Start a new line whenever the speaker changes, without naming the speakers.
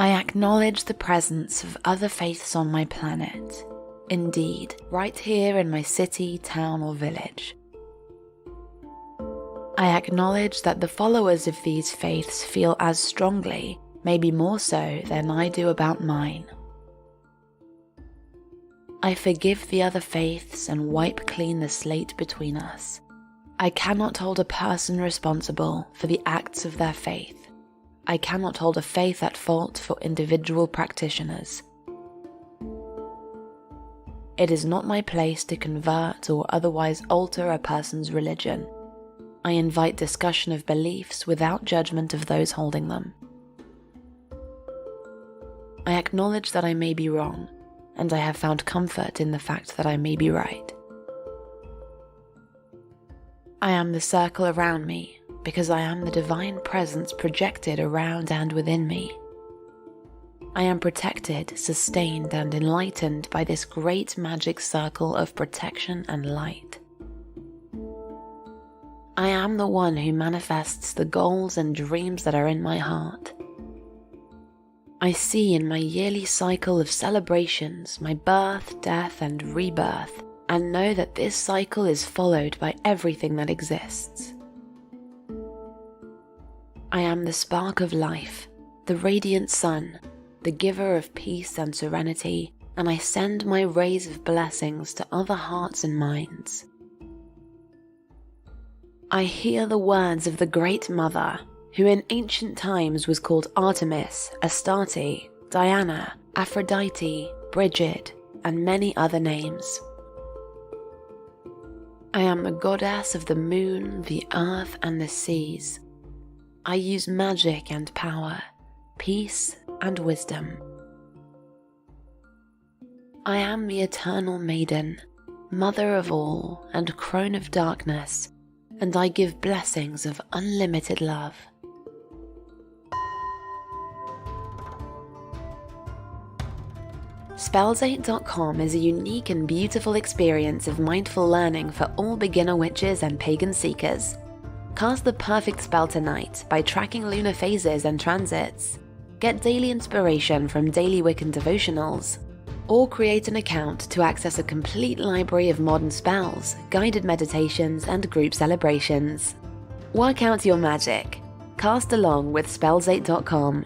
I acknowledge the presence of other faiths on my planet. Indeed, right here in my city, town, or village. I acknowledge that the followers of these faiths feel as strongly, maybe more so, than I do about mine. I forgive the other faiths and wipe clean the slate between us. I cannot hold a person responsible for the acts of their faith. I cannot hold a faith at fault for individual practitioners. It is not my place to convert or otherwise alter a person's religion. I invite discussion of beliefs without judgment of those holding them. I acknowledge that I may be wrong, and I have found comfort in the fact that I may be right. I am the circle around me because I am the divine presence projected around and within me. I am protected, sustained, and enlightened by this great magic circle of protection and light. I am the one who manifests the goals and dreams that are in my heart. I see in my yearly cycle of celebrations my birth, death, and rebirth, and know that this cycle is followed by everything that exists. I am the spark of life, the radiant sun, the giver of peace and serenity, and I send my rays of blessings to other hearts and minds. I hear the words of the Great Mother, who in ancient times was called Artemis, Astarte, Diana, Aphrodite, Bridget, and many other names. I am the goddess of the moon, the earth, and the seas. I use magic and power, peace and wisdom. I am the eternal maiden, mother of all and crone of darkness, and I give blessings of unlimited love. Spells8.com is a unique and beautiful experience of mindful learning for all beginner witches and pagan seekers. Cast the perfect spell tonight by tracking lunar phases and transits. Get daily inspiration from Daily Wiccan Devotionals. Or create an account to access a complete library of modern spells, guided meditations, and group celebrations. Work out your magic. Cast along with Spells8.com.